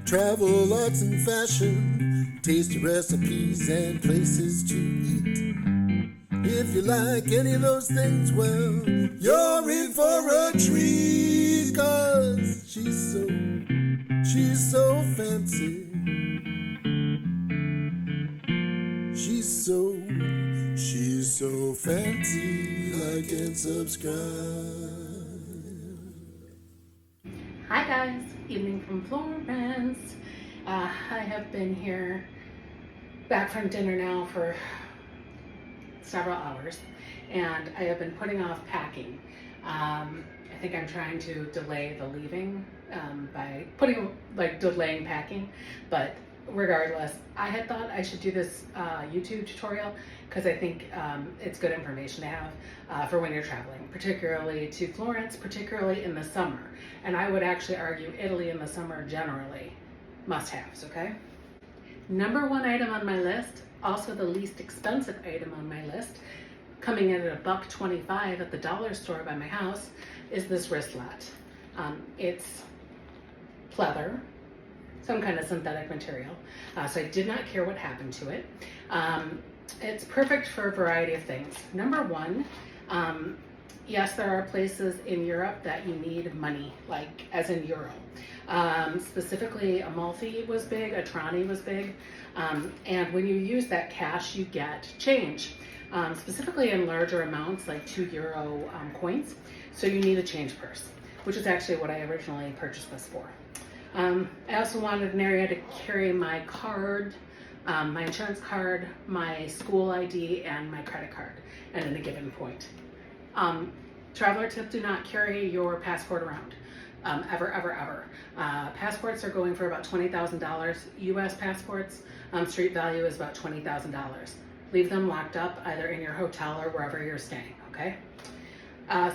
travel, arts and fashion, tasty recipes and places to eat. If you like any of those things, well, you're in for a treat, 'cause she's so fancy. She's so fancy. Like and subscribe. Hi guys, evening from Florence. I have been here back from dinner now for several hours, and I have been putting off packing. I think I'm trying to delay the leaving by delaying packing, but regardless, I had thought I should do this YouTube tutorial because I think it's good information to have for when you're traveling, particularly to Florence, particularly in the summer. And I would actually argue Italy in the summer generally must-haves, okay? Number one item on my list, also the least expensive item on my list, coming in at $1.25 at the dollar store by my house, is this wristlet. It's pleather, some kind of synthetic material, so I did not care what happened to it. It's perfect for a variety of things. Number one, yes, there are places in Europe that you need money, like as in euro. Specifically, Amalfi was big, Atrani was big, and when you use that cash, you get change, specifically in larger amounts, like €2 coins. So you need a change purse, which is actually what I originally purchased this for. I also wanted an area to carry my card, my insurance card, my school ID, and my credit card at any given point. Traveler tip, do not carry your passport around, ever. Passports are going for about $20,000. US passports, street value is about $20,000. Leave them locked up either in your hotel or wherever you're staying, okay?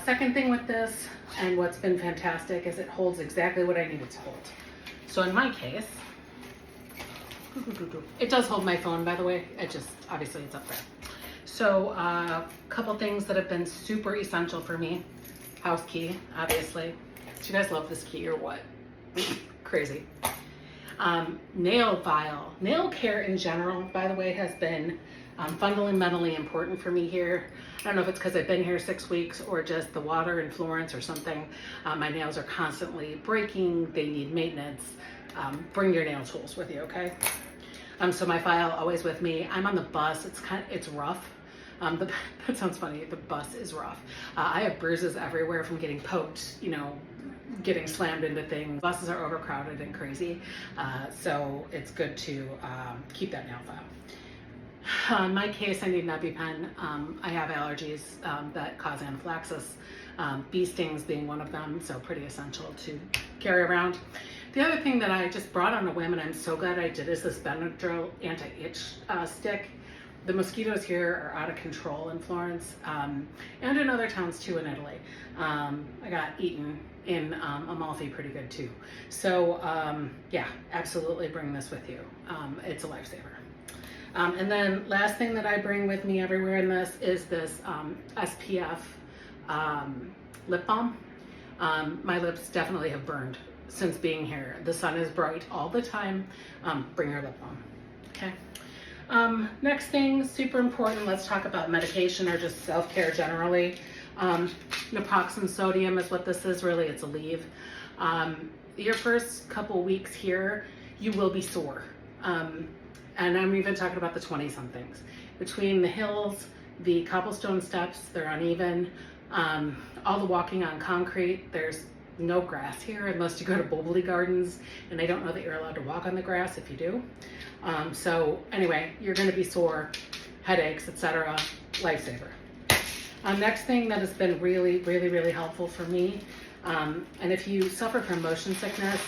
Second thing with this, and what's been fantastic, is it holds exactly what I need it to hold. So in my case, it does hold my phone, by the way. Obviously it's up there. So a couple things that have been super essential for me. House key, obviously. Do you guys love this key or what? Crazy. Nail file. Nail care in general, by the way, has been fundamentally important for me here. I don't know if it's because I've been here 6 weeks or just the water in Florence or something. My nails are constantly breaking. They need maintenance. Bring your nail tools with you, okay? So my file always with me. I'm on the bus. It's rough. That sounds funny. The bus is rough. I have bruises everywhere from getting poked, getting slammed into things. Buses are overcrowded and crazy. So it's good to keep that nail file. In my case, I need an EpiPen. I have allergies that cause anaphylaxis, bee stings being one of them, so pretty essential to carry around. The other thing that I just brought on a whim, and I'm so glad I did, is this Benadryl anti-itch stick. The mosquitoes here are out of control in Florence, and in other towns too in Italy. I got eaten in Amalfi pretty good too. So yeah, absolutely bring this with you. It's a lifesaver. And then last thing that I bring with me everywhere in this is this SPF lip balm. My lips definitely have burned since being here. The sun is bright all the time. Bring your lip balm, okay? Next thing, super important, let's talk about medication or just self-care generally. Naproxen sodium is what this is, really, it's a leave. Your first couple weeks here, you will be sore. And I'm even talking about the 20-somethings. Between the hills, the cobblestone steps, they're uneven. All the walking on concrete, there's no grass here unless you go to Boboli Gardens, and I don't know that you're allowed to walk on the grass if you do. So anyway, you're gonna be sore, headaches, etc. Lifesaver. Next thing that has been really helpful for me, and if you suffer from motion sickness,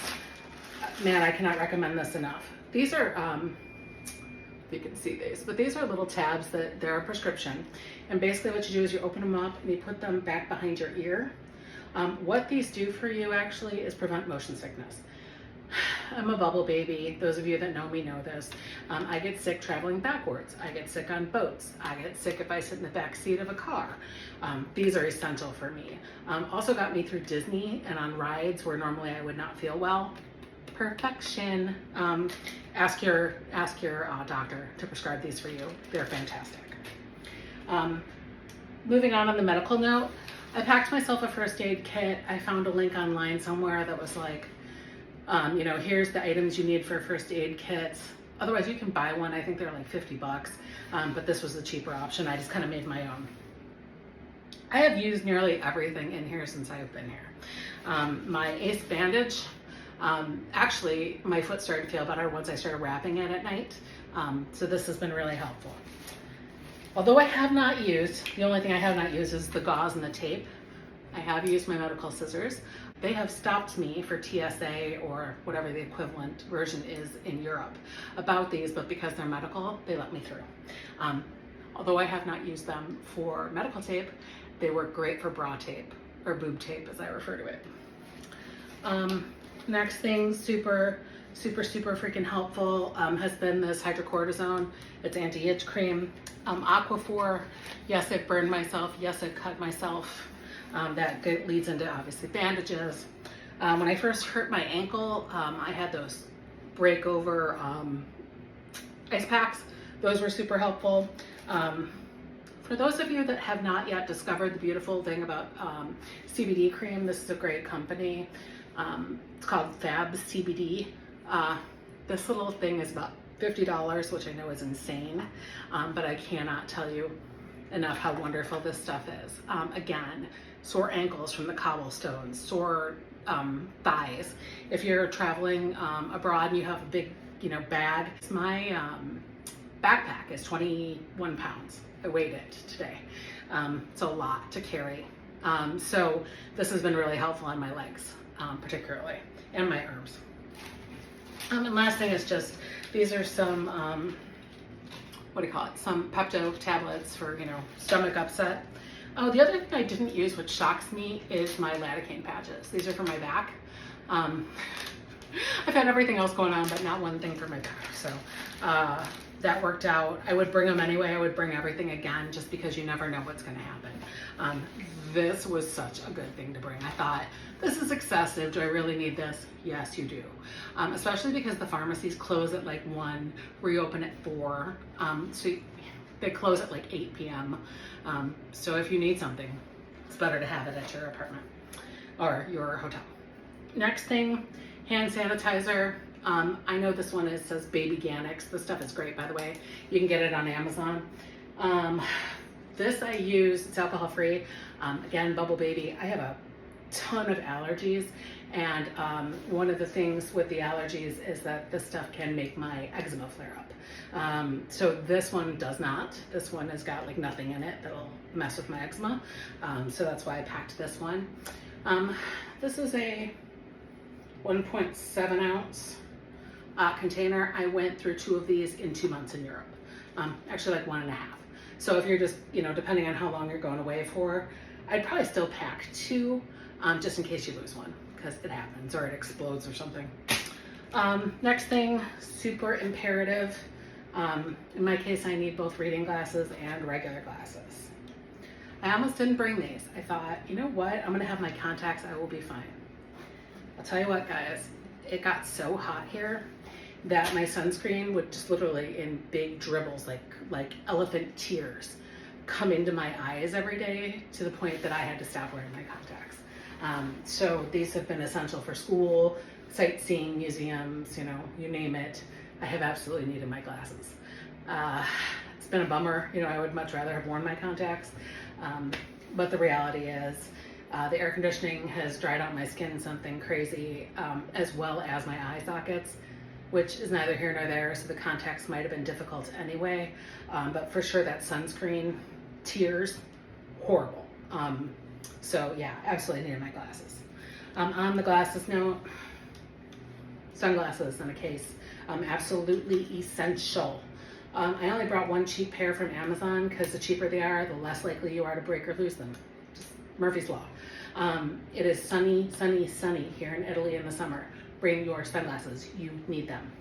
man, I cannot recommend this enough. These are, if you can see these, but these are little tabs that they're a prescription. And basically what you do is you open them up and you put them back behind your ear. What these do for you actually is prevent motion sickness. I'm a bubble baby. Those of you that know me know this. I get sick traveling backwards. I get sick on boats. I get sick if I sit in the back seat of a car. These are essential for me. Also got me through Disney and on rides where normally I would not feel well. perfection. Ask your doctor to prescribe these for you. They're fantastic. Moving on the medical note, I packed myself a first aid kit. I found a link online somewhere that was like, here's the items you need for a first aid kit. Otherwise, you can buy one. I think they're like $50, but this was a cheaper option. I just kind of made my own. I have used nearly everything in here since I've been here. My ACE bandage, actually, my foot started to feel better once I started wrapping it at night. So this has been really helpful. Although I have not used, the only thing I have not used is the gauze and the tape. I have used my medical scissors. They have stopped me for TSA or whatever the equivalent version is in Europe about these, but because they're medical, they let me through. Although I have not used them for medical tape, they work great for bra tape, or boob tape as I refer to it. Next thing, super freaking helpful, has been this hydrocortisone. It's anti-itch cream. Aquaphor, yes, it burned myself. Yes, it cut myself. That leads into obviously bandages. When I first hurt my ankle, I had those breakover ice packs. Those were super helpful. For those of you that have not yet discovered the beautiful thing about CBD cream, this is a great company. It's called Fab CBD. This little thing is about $50, which I know is insane, but I cannot tell you enough how wonderful this stuff is. Again, sore ankles from the cobblestones, sore thighs. If you're traveling abroad and you have a big, bag, my backpack is 21 pounds. I weighed it today. It's a lot to carry. So this has been really helpful on my legs, particularly, and my arms. And last thing is just, these are some, some Pepto tablets for, stomach upset. Oh, the other thing I didn't use, which shocks me, is my lidocaine patches. These are for my back. I've had everything else going on, but not one thing for my back. So that worked out. I would bring them anyway. I would bring everything again, just because you never know what's going to happen. This was such a good thing to bring. I thought, this is excessive. Do I really need this? Yes, you do. Especially because the pharmacies close at like 1, reopen at 4. So they close at like 8 p.m. So if you need something, it's better to have it at your apartment or your hotel. Next thing, hand sanitizer. I know this one says Baby Ganix. This stuff is great, by the way. You can get it on Amazon. This I use, it's alcohol free. Again, Bubble Baby. I have a ton of allergies, and one of the things with the allergies is that this stuff can make my eczema flare up. So this one does not. This one has got like nothing in it that'll mess with my eczema. So that's why I packed this one. This is a 1.7 ounce container. I went through 2 of these in 2 months in Europe. Actually like 1.5. So if you're just, depending on how long you're going away for, I'd probably still pack 2, just in case you lose one, because it happens, or it explodes or something. Next thing, super imperative. In my case, I need both reading glasses and regular glasses. I almost didn't bring these. I thought, you know what? I'm gonna have my contacts, I will be fine. I'll tell you what, guys, it got so hot here that my sunscreen would just literally in big dribbles, like elephant tears, come into my eyes every day, to the point that I had to stop wearing my contacts. So these have been essential for school, sightseeing, museums, you name it. I have absolutely needed my glasses. It's been a bummer. I would much rather have worn my contacts. But the reality is, the air conditioning has dried out my skin something crazy, as well as my eye sockets, which is neither here nor there. So the contacts might have been difficult anyway. But for sure that sunscreen, tears, horrible. So yeah, absolutely needed my glasses. On the glasses note, sunglasses in a case, absolutely essential. I only brought 1 cheap pair from Amazon, because the cheaper they are, the less likely you are to break or lose them. Just Murphy's Law. It is sunny, sunny, sunny here in Italy in the summer. Bring your sunglasses, you need them.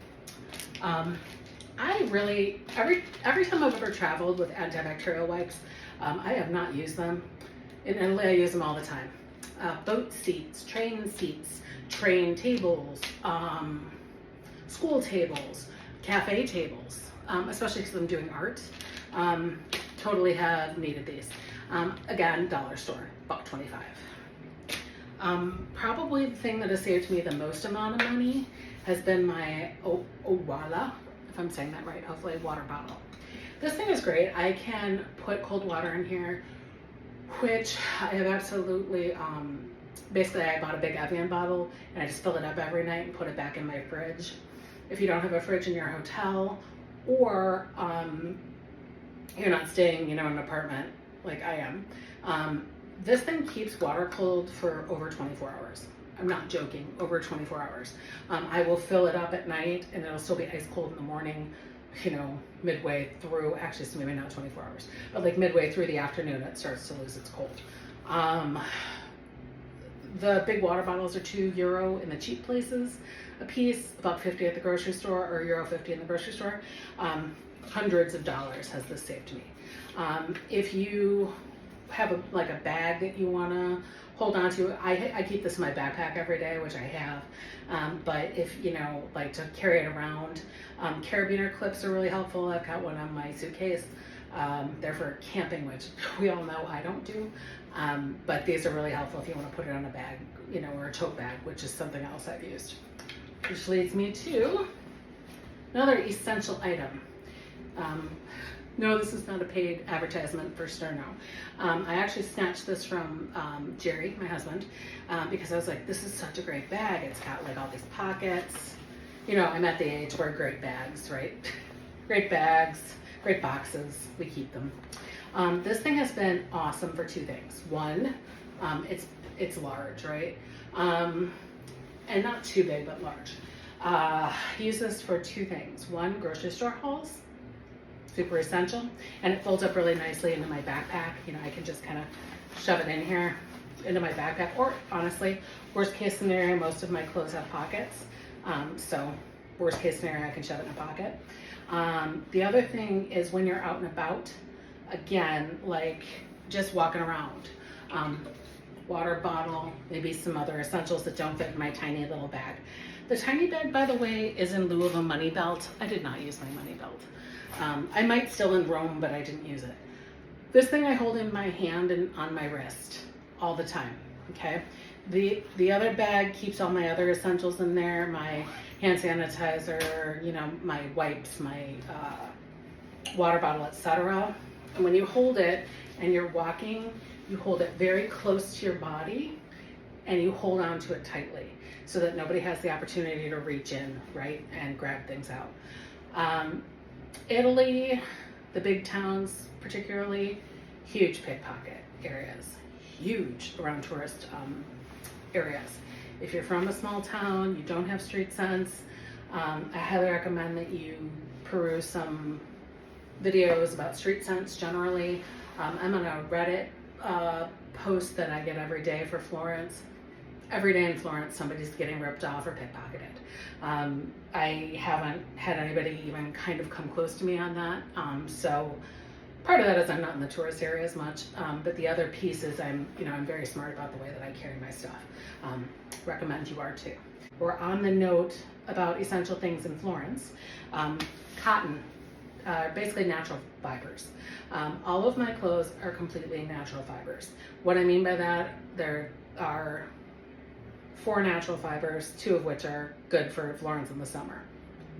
I really, every time I've ever traveled with antibacterial wipes, I have not used them. In Italy, I use them all the time. boat seats, train tables, school tables, cafe tables, especially because I'm doing art. Totally have needed these. Again, dollar store, $1.25. Probably the thing that has saved me the most amount of money has been my Owala, if I'm saying that right, hopefully, water bottle. This thing is great. I can put cold water in here, which I have absolutely, basically I bought a big Evian bottle and I just fill it up every night and put it back in my fridge. If you don't have a fridge in your hotel, or you're not staying, in an apartment like I am, this thing keeps water cold for over 24 hours. I'm not joking, over 24 hours. I will fill it up at night and it'll still be ice cold in the morning, midway through, actually it's maybe not 24 hours, but like midway through the afternoon it starts to lose its cold. The big water bottles are €2 in the cheap places a piece, about 50 at the grocery store, or €1.50 in the grocery store. Hundreds of dollars has this saved me. If you have a bag that you want to hold on to, I keep this in my backpack every day, which I have, but if like to carry it around, carabiner clips are really helpful. I've got one on my suitcase. They're for camping, which we all know I don't do, but these are really helpful if you want to put it on a bag, or a tote bag, which is something else I've used. Which leads me to another essential item. No, this is not a paid advertisement for Sterno. I actually snatched this from Jerry, my husband, because I was like, this is such a great bag. It's got all these pockets. I'm at the age where great bags, right? Great bags, great boxes, we keep them. This thing has been awesome for two things. One, it's large, right? And not too big, but large. I use this for two things. One, grocery store hauls. Super essential, and it folds up really nicely into my backpack. I can just kind of shove it in here into my backpack, or honestly, worst case scenario, most of my clothes have pockets, so worst case scenario, I can shove it in a pocket. The other thing is when you're out and about, again, just walking around, water bottle, maybe some other essentials that don't fit in my tiny little bag. The tiny bag, by the way, is in lieu of a money belt. I did not use my money belt. I might still in Rome, but I didn't use it. This thing I hold in my hand and on my wrist all the time, okay? The other bag keeps all my other essentials in there, my hand sanitizer, my wipes, my water bottle, etc. And when you hold it and you're walking, you hold it very close to your body and you hold on to it tightly so that nobody has the opportunity to reach in, right, and grab things out. Italy, the big towns particularly, huge pickpocket areas, huge around tourist areas. If you're from a small town, you don't have street sense, I highly recommend that you peruse some videos about street sense generally. I'm on a Reddit post that I get every day for Florence. Every day in Florence, somebody's getting ripped off or pickpocketed. I haven't had anybody even kind of come close to me on that. So part of that is I'm not in the tourist area as much, but the other piece is I'm very smart about the way that I carry my stuff. Recommend you are too. We're on the note about essential things in Florence. Cotton, basically natural fibers. All of my clothes are completely natural fibers. What I mean by that, there are 4 natural fibers, 2 of which are good for Florence in the summer.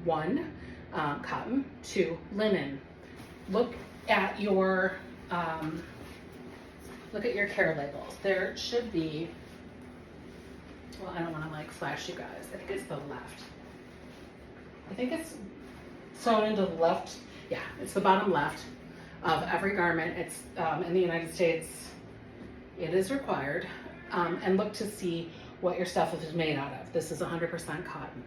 1, cotton. 2, linen. Look at your care labels. There should be, well, I don't want to flash you guys. I think it's the left. I think it's sewn into the left. Yeah, it's the bottom left of every garment. It's in the United States, it is required. And look to see what your stuff is made out of. This is 100% cotton.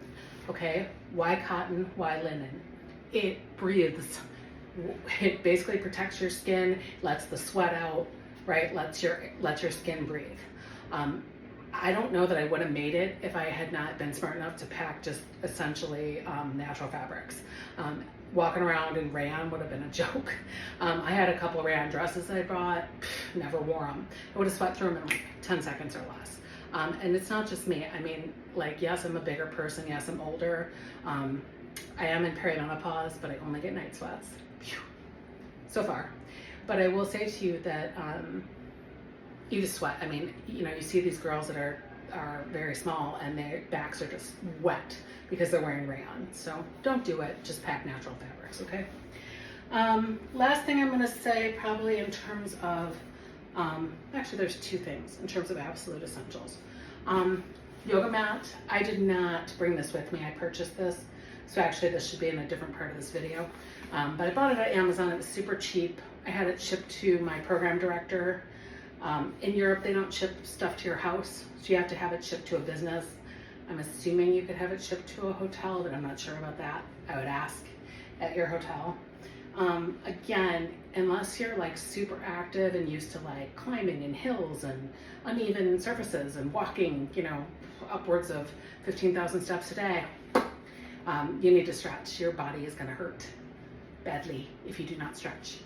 Okay, why cotton? Why linen? It breathes. It basically protects your skin, lets the sweat out, right? Lets your skin breathe. I don't know that I would have made it if I had not been smart enough to pack just essentially natural fabrics. walking around in rayon would have been a joke. I had a couple rayon dresses I bought, never wore them. I would have sweat through them in like 10 seconds or less. And it's not just me. I mean, like, yes, I'm a bigger person. Yes, I'm older. I am in perimenopause, but I only get night sweats. Phew. So far. But I will say to you that you just sweat. I mean, you know, you see these girls that are very small and their backs are just wet because they're wearing rayon. So don't do it. Just pack natural fabrics, okay? Last thing I'm going to say, probably in terms of, actually there's two things in terms of absolute essentials. Yoga mat. I did not bring this with me. I purchased this. So actually this should be in a different part of this video. But I bought it at Amazon. It was super cheap. I had it shipped to my program director. In Europe, they don't ship stuff to your house, so you have to have it shipped to a business. I'm assuming you could have it shipped to a hotel, but I'm not sure about that. I would ask at your hotel. Again, unless you're like super active and used to like climbing in hills and uneven surfaces and walking, you know, upwards of 15,000 steps a day, you need to stretch. Your body is going to hurt badly if you do not stretch.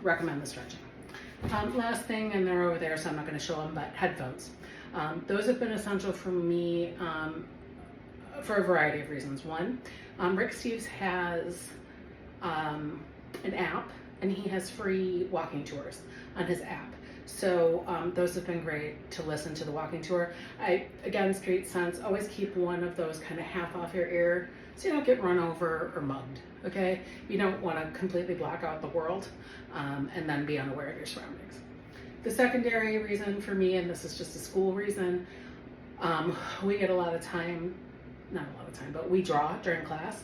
Recommend the stretching. Last thing, and they're over there, so I'm not going to show them, but headphones. Those have been essential for me for a variety of reasons. One, Rick Steves has an app, and he has free walking tours on his app. So those have been great to listen to the walking tour. Again, street sense, always keep one of those kind of half off your ear so you don't get run over or mugged, okay? You don't want to completely block out the world and then be unaware of your surroundings. The secondary reason for me, and this is just a school reason, we get a lot of time, not a lot of time, but we draw during class,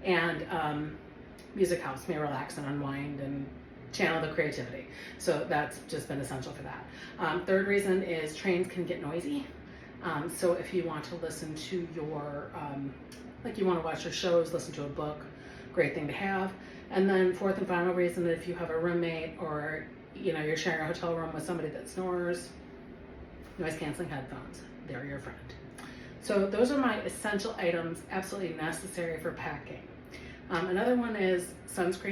and music helps me relax and unwind and channel the creativity. So that's just been essential for that. Third reason is trains can get noisy. So if you want to listen to your, like you want to watch your shows, listen to a book, great thing to have. And then fourth and final reason, if you have a roommate or, you know, you're sharing a hotel room with somebody that snores, noise canceling headphones, they're your friend. So those are my essential items, absolutely necessary for packing. Another one is sunscreen.